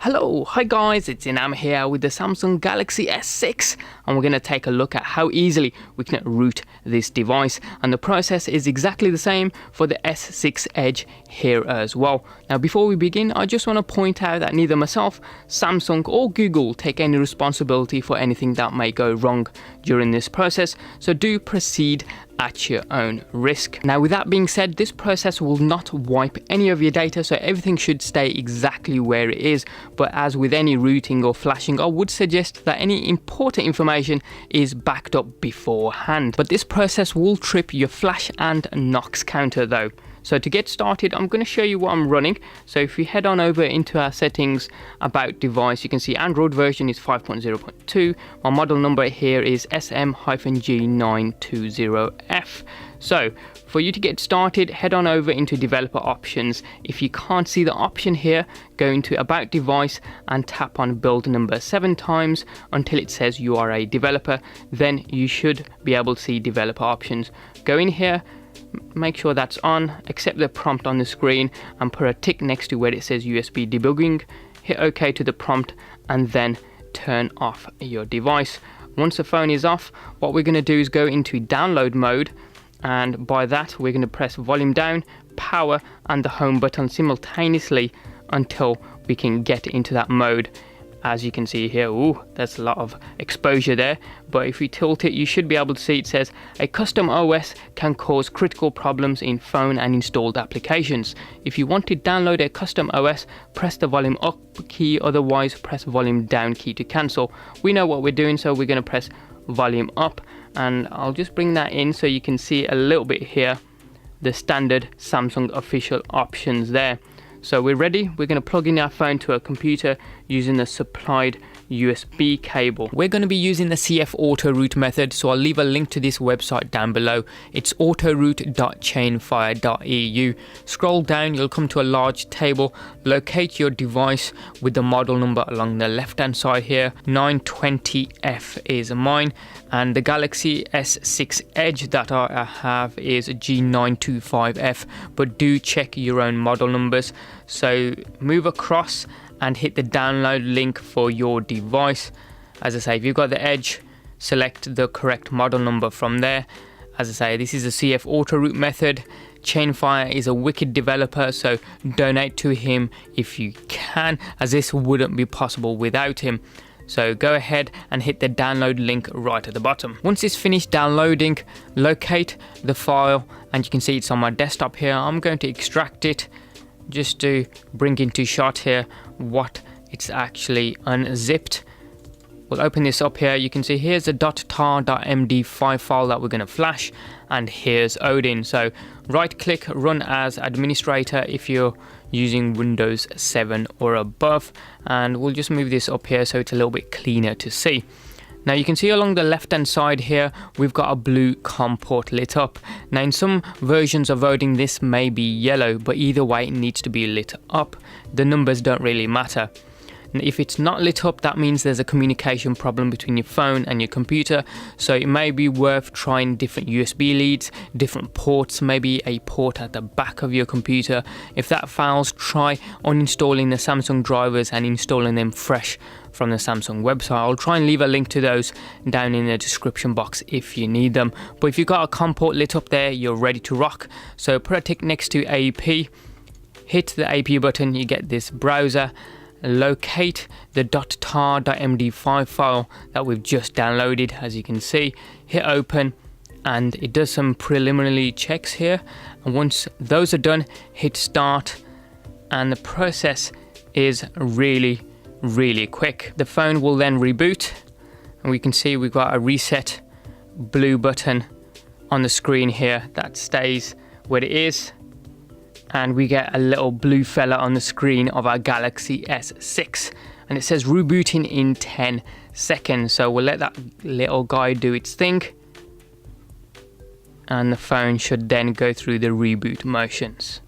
Hello, hi guys, it's Inam here with the Samsung Galaxy S6 and we're going to take a look at how easily we can root this device, and the process is exactly the same for the S6 Edge here as well. Now before we begin, I just want to point out that neither myself, Samsung or Google take any responsibility for anything that may go wrong during this process, so do proceed at your own risk. Now with that being said, this process will not wipe any of your data, so everything should stay exactly where it is. But as with any rooting or flashing, I would suggest that any important information is backed up beforehand. But this process will trip your flash and Knox counter though. So to get started, I'm going to show you what I'm running. So if we head on over into our settings, about device, you can see Android version is 5.0.2. My model number here is SM-G920F. So for you to get started, head on over into developer options. If you can't see the option here, go into about device and tap on build number 7 times until it says you are a developer. Then you should be able to see developer options. Go in here, make sure that's on, accept the prompt on the screen and put a tick next to where it says USB debugging. Hit OK to the prompt and then turn off your device. Once the phone is off, what we're going to do is go into download mode, and by that we're going to press volume down, power and the home button simultaneously until we can get into that mode. As you can see here, ooh, that's a lot of exposure there, but if we tilt it, you should be able to see it says a custom OS can cause critical problems in phone and installed applications. If you want to download a custom OS, press the volume up key, otherwise press volume down key to cancel. We know what we're doing, so we're going to press volume up, and I'll just bring that in so you can see a little bit here, the standard Samsung official options there. So we're ready. We're going to plug in our phone to a computer using the supplied USB cable. We're going to be using the CF Auto Root method, so I'll leave a link to this website down below. It's autoroot.chainfire.eu. Scroll down, you'll come to a large table. Locate your device with the model number along the left hand side here. 920F is mine, and the Galaxy S6 Edge that I have is G925F, but do check your own model numbers. So move across and hit the download link for your device. As I say, if you've got the Edge, select the correct model number from there. As I say, this is a CF Auto Root method. Chainfire is a wicked developer, so donate to him if you can, as this wouldn't be possible without him. So go ahead and hit the download link right at the bottom. Once it's finished downloading, locate the file, and you can see it's on my desktop here. I'm going to extract it just to bring into shot here what it's actually unzipped. We'll open this up here. You can see here's a .tar.md5 file that we're going to flash, and here's Odin. So right click, run as administrator if you're using Windows 7 or above, and we'll just move this up here so it's a little bit cleaner to see. Now you can see along the left hand side here, we've got a blue COM port lit up. Now in some versions of Odin this may be yellow, but either way it needs to be lit up. The numbers don't really matter. And if it's not lit up, that means there's a communication problem between your phone and your computer, so it may be worth trying different USB leads, different ports, maybe a port at the back of your computer. If that fails, try uninstalling the Samsung drivers and installing them fresh from the Samsung website. I'll try and leave a link to those down in the description box if you need them. But if you've got a COM port lit up there, you're ready to rock. So put a tick next to AP, hit the AP button, you get this browser. Locate the .tar.md5 file that we've just downloaded. As you can see, hit open, and it does some preliminary checks here, and once those are done, hit start, and the process is really quick. The phone will then reboot, and we can see we've got a reset blue button on the screen here that stays where it is, and we get a little blue fella on the screen of our Galaxy S6, and it says rebooting in 10 seconds. So we'll let that little guy do its thing, and the phone should then go through the reboot motions.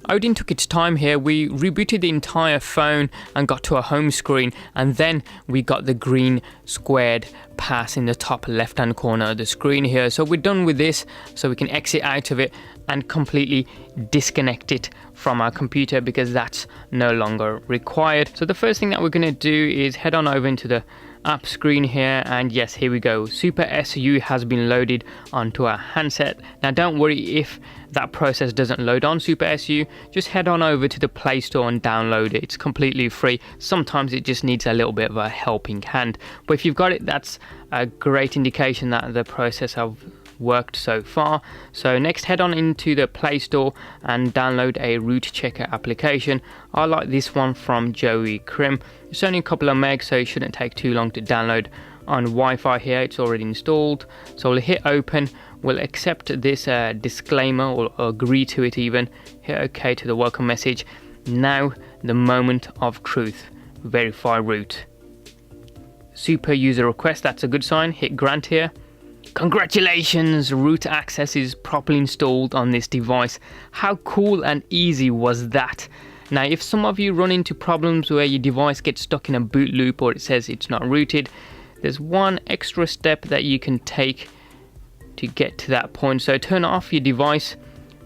Odin took its time here. We rebooted the entire phone and got to a home screen, and then we got the green squared pass in the top left hand corner of the screen here. So we're done with this, so we can exit out of it and completely disconnect it from our computer because that's no longer required. So the first thing that we're going to do is head on over into the app screen here, and yes, here we go. Super SU has been loaded onto our handset. Now don't worry if that process doesn't load on Super SU, just head on over to the Play Store and download it. It's completely free. Sometimes it just needs a little bit of a helping hand, but if you've got it, that's a great indication that the process have worked so far. So next, head on into the Play Store and download a root checker application. I like this one from Joey Krim. It's only a couple of megs, so it shouldn't take too long to download on Wi-Fi here. It's already installed, so we'll hit open. We'll accept this disclaimer or agree to it even. Hit OK to the welcome message. Now the moment of truth. Verify root. Super user request, that's a good sign. Hit grant here. Congratulations, root access is properly installed on this device. How cool and easy was that? Now, if some of you run into problems where your device gets stuck in a boot loop or it says it's not rooted, there's one extra step that you can take to get to that point. So turn off your device,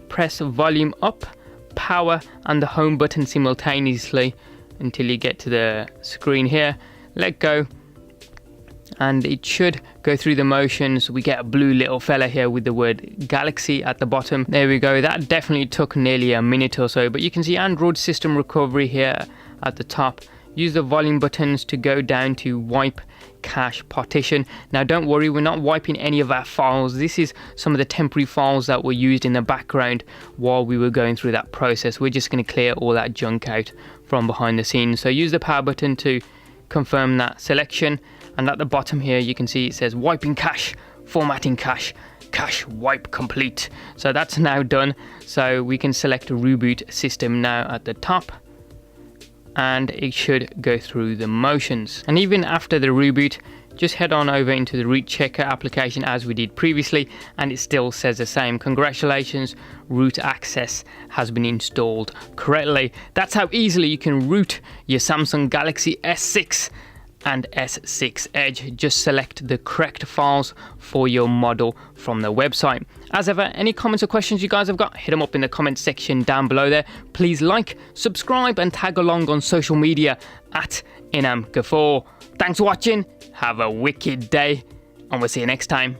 press volume up, power and the home button simultaneously until you get to the screen here. Let go, and it should go through the motions. We get a blue little fella here with the word Galaxy at the bottom. There we go. That definitely took nearly a minute or so, but you can see Android system recovery here at the top. Use the volume buttons to go down to wipe cache partition. Now don't worry, we're not wiping any of our files. This is some of the temporary files that were used in the background while we were going through that process. We're just going to clear all that junk out from behind the scenes. So use the power button to confirm that selection, and at the bottom here you can see it says wiping cache, formatting cache, cache wipe complete. So that's now done. So we can select reboot system now at the top, and it should go through the motions. And even after the reboot, just head on over into the root checker application as we did previously, and it still says the same. Congratulations, root access has been installed correctly. That's how easily you can root your Samsung Galaxy S6 and S6 Edge. Just select the correct files for your model from the website. As ever, any comments or questions you guys have got, hit them up in the comment section down below there. Please like, subscribe and tag along on social media at Inam Ghafoor. Thanks for watching, have a wicked day, and we'll see you next time.